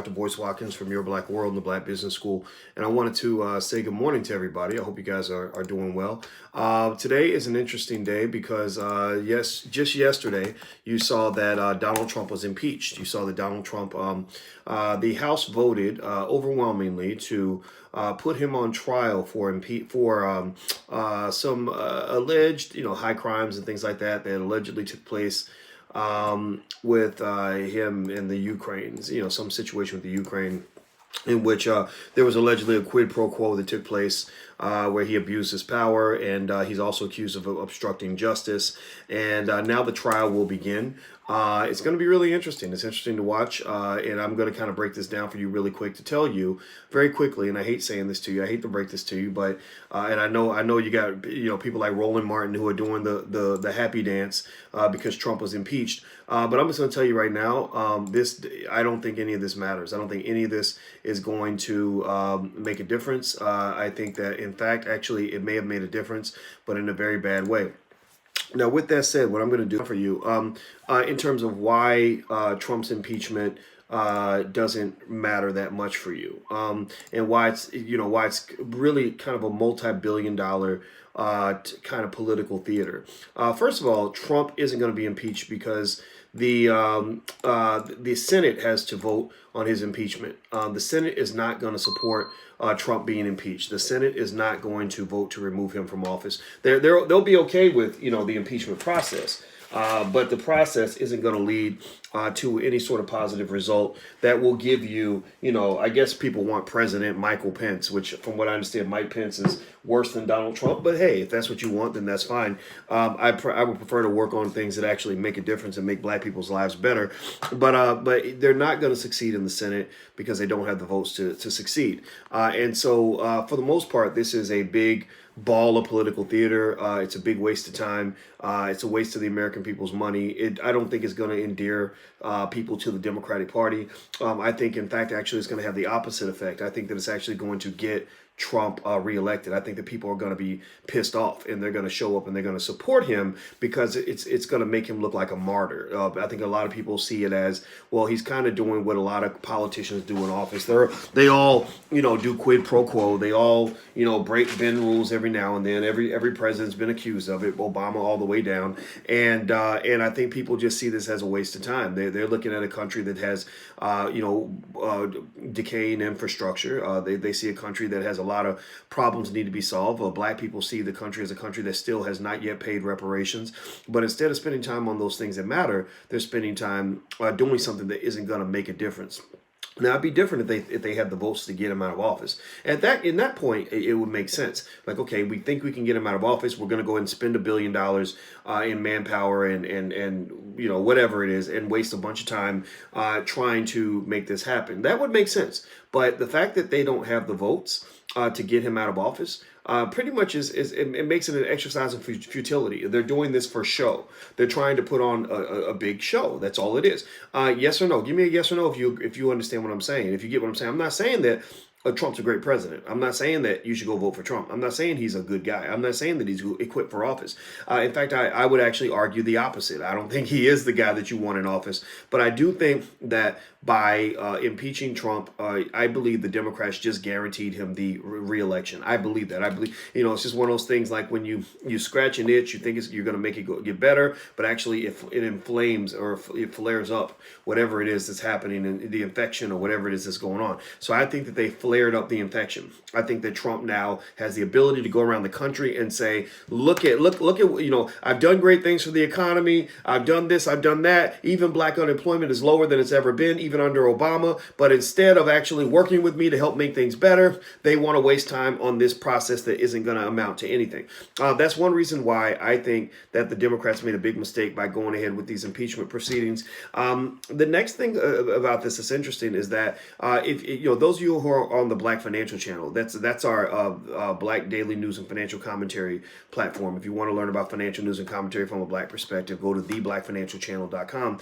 Dr. Boyce Watkins from Your Black World and the Black Business School. And I wanted to say good morning to everybody. I hope you guys are doing well. Today is an interesting day because, just yesterday, you saw that Donald Trump was impeached. You saw that Donald Trump, the House voted overwhelmingly to put him on trial for some alleged, high crimes and things like that that allegedly took place with him in the Ukraine, some situation with the Ukraine in which there was allegedly a quid pro quo that took place where he abused his power, and he's also accused of obstructing justice. And now the trial will begin. It's going to be really interesting. It's interesting to watch, and I'm going to kind of break this down for you really quick to tell you very quickly. And I hate saying this to you. I hate to break this to you, but and I know you got people like Roland Martin who are doing the happy dance because Trump was impeached. But I'm just going to tell you right now, I don't think any of this matters. I don't think any of this is going to make a difference. I think that, in fact, actually, it may have made a difference, but in a very bad way. Now, with that said, what I'm going to do for you, in terms of why Trump's impeachment doesn't matter that much for you, and why it's really kind of a multi-billion-dollar kind of political theater. First of all, Trump isn't going to be impeached because the Senate has to vote on his impeachment. The Senate is not going to support Trump being impeached. The Senate is not going to vote to remove him from office. They'll be okay with the impeachment process. But the process isn't going to lead to any sort of positive result that will give you, I guess people want President Michael Pence, which from what I understand, Mike Pence is worse than Donald Trump. But hey, if that's what you want, then that's fine. I would prefer to work on things that actually make a difference and make black people's lives better. But they're not going to succeed in the Senate because they don't have the votes to succeed. And so for the most part, this is a big ball of political theater. It's a big waste of time. It's a waste of the American people's money. I don't think it's going to endear people to the Democratic Party. I think, in fact, actually it's going to have the opposite effect. I think that it's actually going to get Trump reelected. I think that people are going to be pissed off and they're going to show up and they're going to support him because it's going to make him look like a martyr. I think a lot of people see it as, well, he's kind of doing what a lot of politicians do in office. They all do quid pro quo. They all bend rules every now and then. Every president's been accused of it, Obama all the way down. And I think people just see this as a waste of time. They're looking at a country that has decaying infrastructure. They see a country that has a lot of problems need to be solved. Black people see the country as a country that still has not yet paid reparations. But instead of spending time on those things that matter, they're spending time doing something that isn't going to make a difference. Now, it'd be different if they had the votes to get him out of office. In that point, it would make sense. Like, okay, we think we can get him out of office. We're going to go ahead and spend $1 billion in manpower and whatever it is, and waste a bunch of time trying to make this happen. That would make sense. But the fact that they don't have the votes to get him out of office pretty much it makes it an exercise in futility. They're doing this for show. They're trying to put on a big show. That's all it is. Yes or no? Give me a yes or no if you understand what I'm saying. If you get what I'm saying. I'm not saying that Trump's a great president. I'm not saying that you should go vote for Trump. I'm not saying he's a good guy. I'm not saying that he's equipped for office. In fact, I would actually argue the opposite. I don't think he is the guy that you want in office. But I do think that by impeaching Trump, I believe the Democrats just guaranteed him the re-election. I believe that. I believe, it's just one of those things like when you scratch an itch, you think you're going to make it get better, but actually if it inflames or if it flares up, whatever it is that's happening, in the infection or whatever it is that's going on. So I think that they flared up the infection. I think that Trump now has the ability to go around the country and say, look at, I've done great things for the economy. I've done this, I've done that. Even black unemployment is lower than it's ever been, even under Obama. But instead of actually working with me to help make things better, they want to waste time on this process that isn't going to amount to anything. That's one reason why I think that the Democrats made a big mistake by going ahead with these impeachment proceedings. The next thing about this that's interesting is that if those of you who are on the Black Financial Channel. That's our Black daily news and financial commentary platform. If you want to learn about financial news and commentary from a Black perspective, go to theblackfinancialchannel.com.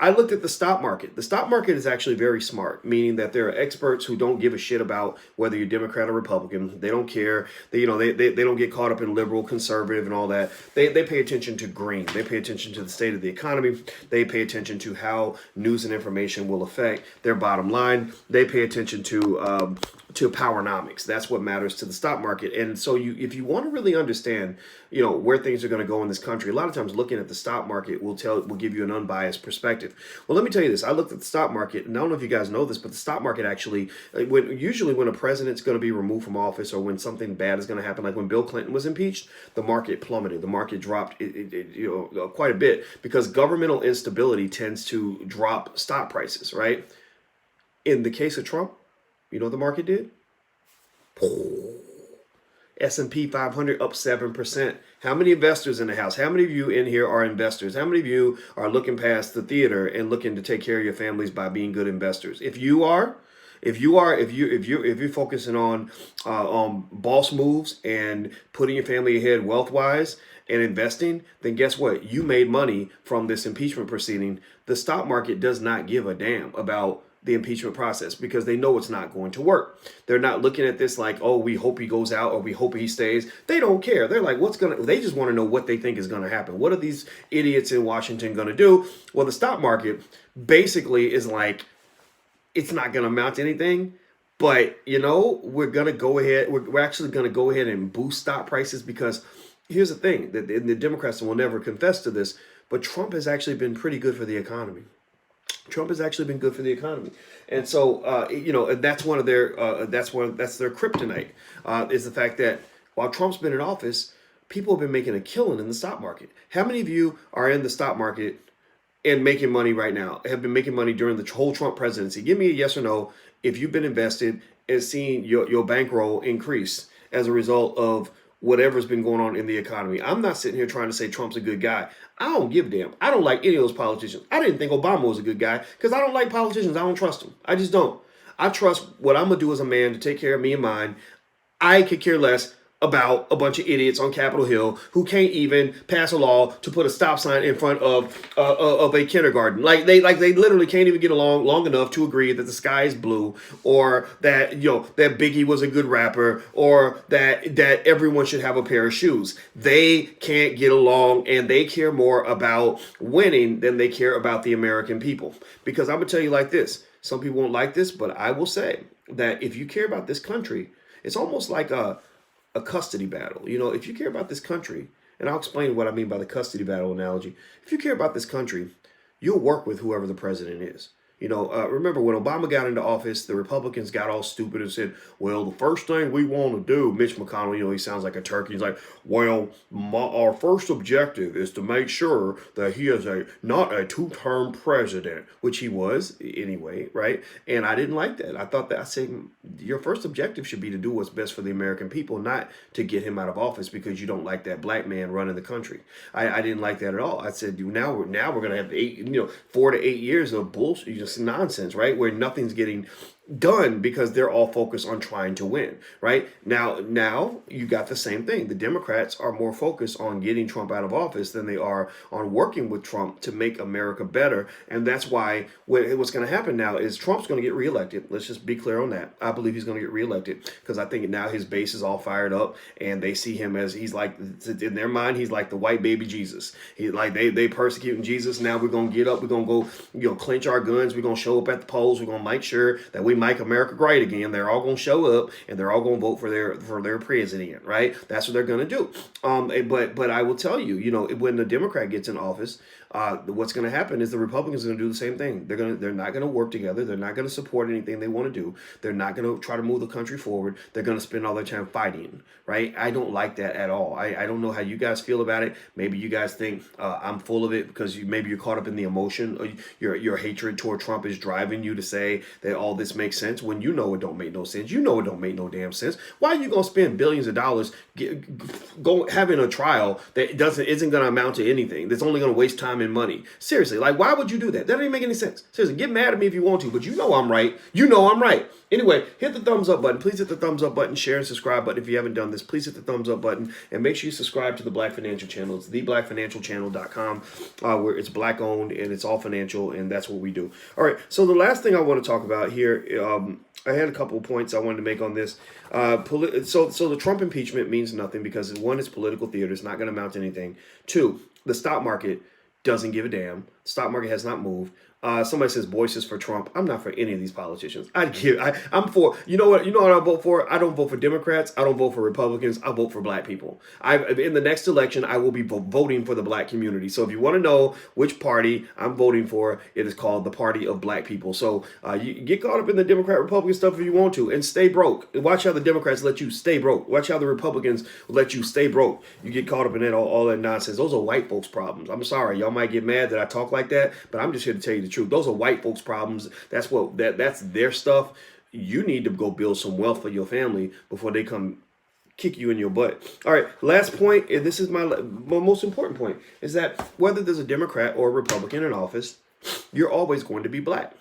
I looked at the stock market. The stock market is actually very smart, meaning that there are experts who don't give a shit about whether you're Democrat or Republican. They don't care. They don't get caught up in liberal, conservative, and all that. They pay attention to green. They pay attention to the state of the economy. They pay attention to how news and information will affect their bottom line. They pay attention to powernomics. That's what matters to the stock market. And so if you want to really understand, where things are going to go in this country, a lot of times looking at the stock market will give you an unbiased perspective. Well, let me tell you this. I looked at the stock market, and I don't know if you guys know this, but the stock market actually, usually when a president's going to be removed from office or when something bad is going to happen, like when Bill Clinton was impeached, the market plummeted. The market dropped quite a bit because governmental instability tends to drop stock prices, right? In the case of Trump, you know what the market did? S&P 500 up 7%. How many investors in the house? How many of you in here are investors? How many of you are looking past the theater and looking to take care of your families by being good investors? If you're focusing on boss moves and putting your family ahead wealth wise and investing, then guess what? You made money from this impeachment proceeding. The stock market does not give a damn about the impeachment process because they know it's not going to work. They're not looking at this like, oh, we hope he goes out or we hope he stays. They don't care. They're like, they just want to know what they think is going to happen. What are these idiots in Washington going to do? Well, the stock market basically is like, it's not going to amount to anything, but we're going to go ahead. We're actually going to go ahead and boost stock prices because here's the thing that the Democrats will never confess to this, but Trump has actually been pretty good for the economy. Trump has actually been good for the economy, and so that's one of their that's their kryptonite is the fact that while Trump's been in office, people have been making a killing in the stock market. How many of you are in the stock market and making money right now? Have been making money during the whole Trump presidency? Give me a yes or no if you've been invested and seen your bankroll increase as a result of whatever's been going on in the economy. I'm not sitting here trying to say Trump's a good guy. I don't give a damn. I don't like any of those politicians. I didn't think Obama was a good guy because I don't like politicians. I don't trust them. I just don't. I trust what I'm going to do as a man to take care of me and mine. I could care less about a bunch of idiots on Capitol Hill who can't even pass a law to put a stop sign in front of a kindergarten. They literally can't even get along long enough to agree that the sky is blue, or that that Biggie was a good rapper, or that everyone should have a pair of shoes. They can't get along, and they care more about winning than they care about the American people. Because I'm gonna tell you like this: some people won't like this, but I will say that if you care about this country, it's almost like a custody battle. If you care about this country, and I'll explain what I mean by the custody battle analogy. If you care about this country, you'll work with whoever the president is. Remember when Obama got into office, the Republicans got all stupid and said, well, the first thing we want to do, Mitch McConnell, he sounds like a turkey. He's like, well, our first objective is to make sure that he is not a two-term president, which he was anyway, right? And I didn't like that. I said, your first objective should be to do what's best for the American people, not to get him out of office because you don't like that black man running the country. I didn't like that at all. I said, now we're going to have 4 to 8 years of bullshit, nonsense, right? Where nothing's getting done because they're all focused on trying to win, right? Now you got the same thing. The Democrats are more focused on getting Trump out of office than they are on working with Trump to make America better. And that's why what's going to happen now is Trump's going to get reelected. Let's just be clear on that. I believe he's going to get reelected because I think now his base is all fired up and they see him as he's like, in their mind, he's like the white baby Jesus. He like they persecuting Jesus. Now we're going to get up. We're going to go, clench our guns. We're going to show up at the polls. We're going to make sure that we make America great again. They're all going to show up and they're all going to vote for their president, right? That's what they're going to do. But I will tell you, when the Democrat gets in office, what's going to happen is the Republicans are going to do the same thing. They're not going to work together. They're not going to support anything they want to do. They're not going to try to move the country forward. They're going to spend all their time fighting, right? I don't like that at all. I don't know how you guys feel about it. Maybe you guys think I'm full of it because maybe you're caught up in the emotion. Or your hatred toward Trump is driving you to say that all this makes sense when it don't make no sense. It don't make no damn sense. Why are you going to spend billions of dollars having a trial that isn't going to amount to anything? That's only going to waste time time and money. Seriously, like, why would you do that? That doesn't make any sense. Seriously, get mad at me if you want to, but you know I'm right. You know I'm right. Anyway, hit the thumbs up button. Please hit the thumbs up button, share and subscribe button. If you haven't done this, please hit the thumbs up button and make sure you subscribe to the Black Financial Channel. It's theblackfinancialchannel.com, where it's black owned and it's all financial, and that's what we do. All right, so the last thing I want to talk about here, I had a couple of points I wanted to make on this. So the Trump impeachment means nothing because, one, it's political theater. It's not going to amount to anything. Two, the stock market doesn't give a damn. The stock market has not moved. Somebody says voices for Trump. I'm not for any of these politicians. I'm for, you know what I vote for? I don't vote for Democrats. I don't vote for Republicans. I vote for black people. In the next election, I will be voting for the black community. So if you want to know which party I'm voting for, it is called the Party of Black People. So you get caught up in the Democrat Republican stuff if you want to, and stay broke. Watch how the Democrats let you stay broke. Watch how the Republicans let you stay broke. You get caught up in that all that nonsense. Those are white folks' problems. I'm sorry, y'all might get mad that I talk like that, but I'm just here to tell you the truth. Those are white folks' problems. That's their stuff. You need to go build some wealth for your family before they come kick you in your butt. All right, last point, and this is my most important point, is that whether there's a Democrat or a Republican in office, you're always going to be black.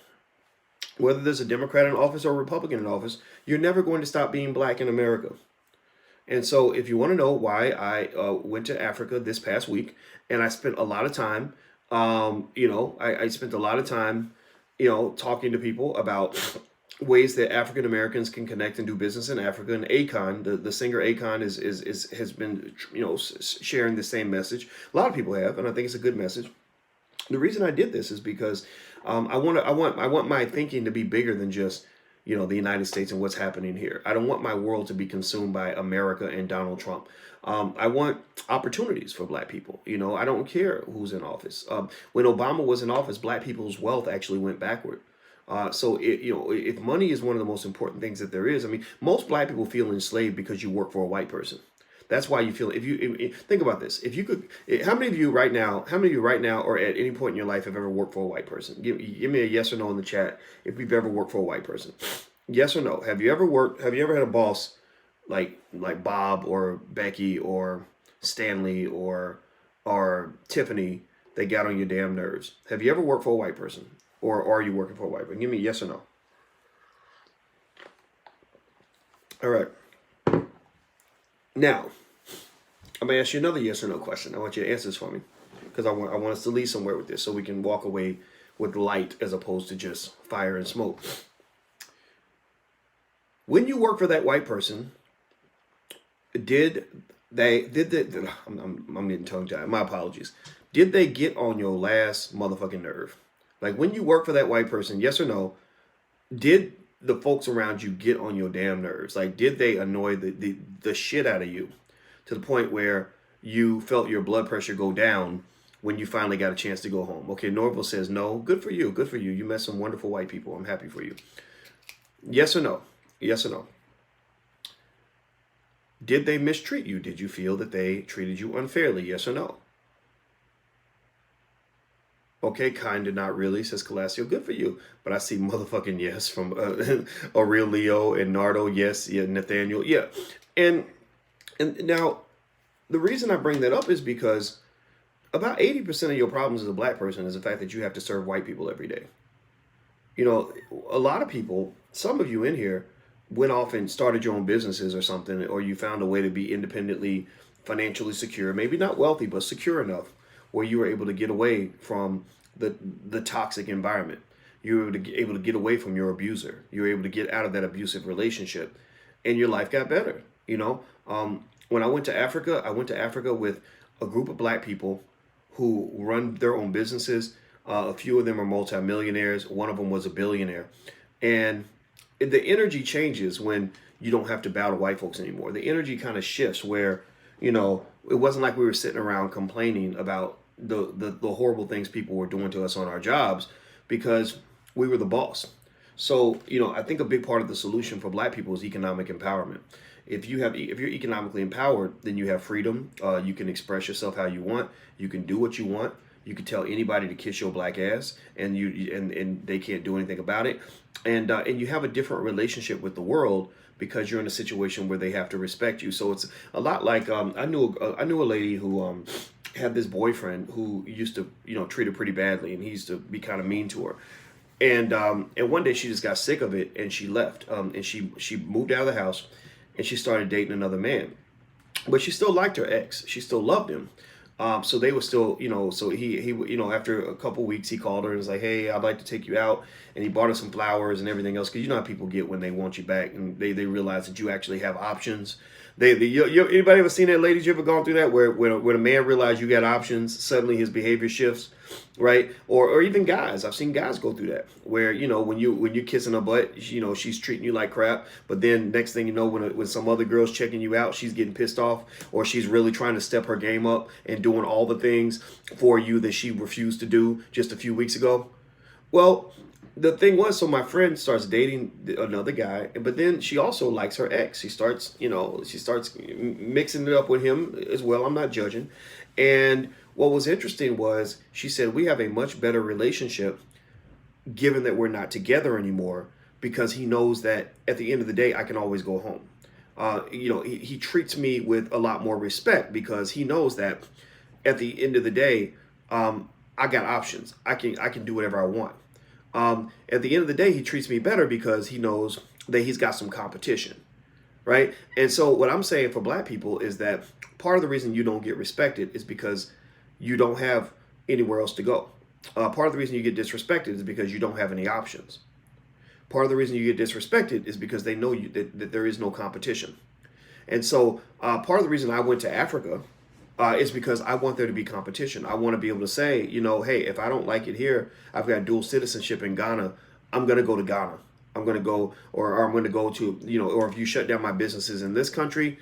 Whether there's a Democrat in office or a Republican in office, you're never going to stop being black in America. And so if you want to know why I went to Africa this past week, and I spent a lot of time, I spent a lot of time, talking to people about ways that African Americans can connect and do business in Africa. And Akon, the singer Akon, has been, sharing the same message. A lot of people have, and I think it's a good message. The reason I did this is because I want my thinking to be bigger than just the United States and what's happening here. I don't want my world to be consumed by America and Donald Trump. I want opportunities for black people. I don't care who's in office. When Obama was in office, black people's wealth actually went backward. If money is one of the most important things that there is, I mean, most black people feel enslaved because you work for a white person. That's why you feel. Think about this, if you could, how many of you right now, or at any point in your life have ever worked for a white person? Give me a yes or no in the chat if you've ever worked for a white person. Yes or no? Have you ever had a boss like Bob or Becky or Stanley or Tiffany that got on your damn nerves? Have you ever worked for a white person, or are you working for a white person? Give me a yes or no. All right. Now, I'm going to ask you another yes or no question. I want you to answer this for me, because I want us to lead somewhere with this so we can walk away with light as opposed to just fire and smoke. When you work for that white person, I'm getting tongue-tied. My apologies. Did they get on your last motherfucking nerve? Like, when you work for that white person, yes or no, did the folks around you get on your damn nerves? Like, did they annoy the shit out of you to the point where you felt your blood pressure go down when you finally got a chance to go home? Okay, Norville says no. Good for you. Good for you. You met some wonderful white people. I'm happy for you. Yes or no? Yes or no? Did they mistreat you? Did you feel that they treated you unfairly? Yes or no? Okay, kinda, not really, says Calasio. Good for you. But I see motherfucking yes from Aurelio and Nardo. Yes, yeah, Nathaniel. Yeah. And now, the reason I bring that up is because about 80% of your problems as a black person is the fact that you have to serve white people every day. A lot of people, some of you in here, went off and started your own businesses or something, or you found a way to be independently financially secure, maybe not wealthy, but secure enough where you were able to get away from the toxic environment. You were able to get away from your abuser. You were able to get out of that abusive relationship, and your life got better. When I went to Africa with a group of black people who run their own businesses. A few of them are multimillionaires. One of them was a billionaire. And the energy changes when you don't have to battle white folks anymore. The energy kind of shifts where, it wasn't like we were sitting around complaining about the horrible things people were doing to us on our jobs, because we were the boss. So, I think a big part of the solution for black people is economic empowerment. If you're economically empowered, then you have freedom. You can express yourself how you want. You can do what you want. You could tell anybody to kiss your black ass, and and they can't do anything about it. And you have a different relationship with the world because you're in a situation where they have to respect you. So it's a lot like I knew a lady who had this boyfriend who used to treat her pretty badly, and he used to be kind of mean to her. And one day she just got sick of it and she left. And she moved out of the house and she started dating another man. But she still liked her ex. She still loved him. So they were still, so he, after a couple weeks, he called her and was like, "Hey, I'd like to take you out." And he bought her some flowers and everything else. Cause you know how people get when they want you back and they realize that you actually have options. Anybody ever seen that, ladies? You ever gone through that where when a man realizes you got options, suddenly his behavior shifts, right? Or even guys. I've seen guys go through that where, when you're kissing her butt, she's treating you like crap. But then next thing you know, when some other girl's checking you out, she's getting pissed off, or she's really trying to step her game up and doing all the things for you that she refused to do just a few weeks ago. Well, the thing was, so my friend starts dating another guy, but then she also likes her ex. She starts mixing it up with him as well. I'm not judging. And what was interesting was she said, we have a much better relationship given that we're not together anymore, because he knows that at the end of the day, I can always go home. He treats me with a lot more respect because he knows that at the end of the day, I got options. I can do whatever I want. At the end of the day, he treats me better because he knows that he's got some competition, right? And so what I'm saying for black people is that part of the reason you don't get respected is because you don't have anywhere else to go. Part of the reason you get disrespected is because you don't have any options. Part of the reason you get disrespected is because they know that there is no competition. And so part of the reason I went to Africa is because I want there to be competition. I want to be able to say, hey, if I don't like it here, I've got dual citizenship in Ghana, I'm going to go to Ghana. I'm going to go, or I'm going to go to, or if you shut down my businesses in this country,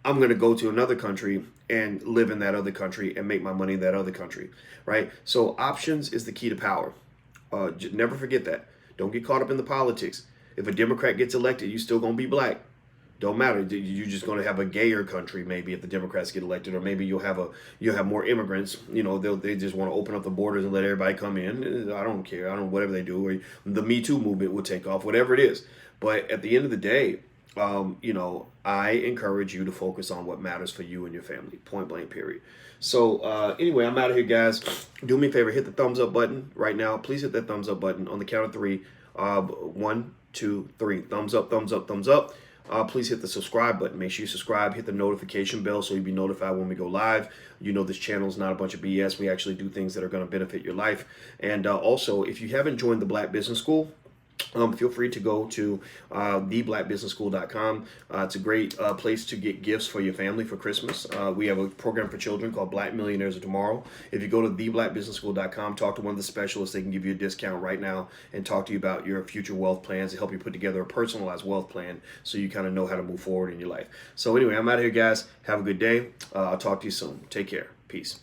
I'm going to go to another country and live in that other country and make my money in that other country, right? So options is the key to power. Never forget that. Don't get caught up in the politics. If a Democrat gets elected, you still going to be black. Don't matter. You're just going to have a gayer country maybe if the Democrats get elected, or maybe you'll have more immigrants. They just want to open up the borders and let everybody come in. I don't care. I don't whatever they do. Or the Me Too movement will take off. Whatever it is. But at the end of the day, I encourage you to focus on what matters for you and your family. Point blank. Period. So anyway, I'm out of here, guys. Do me a favor. Hit the thumbs up button right now. Please hit that thumbs up button on the count of three. 1, 2, 3. Thumbs up. Thumbs up. Thumbs up. Please hit the subscribe button. Make sure you subscribe, hit the notification bell so you'll be notified when we go live. This channel is not a bunch of BS. We actually do things that are going to benefit your life. And also, if you haven't joined the Black Business School, feel free to go to theblackbusinessschool.com. It's a great place to get gifts for your family for Christmas. We have a program for children called Black Millionaires of Tomorrow. If you go to theblackbusinessschool.com, talk to one of the specialists. They can give you a discount right now and talk to you about your future wealth plans and help you put together a personalized wealth plan so you kind of know how to move forward in your life. So anyway, I'm out of here, guys. Have a good day. I'll talk to you soon. Take care. Peace.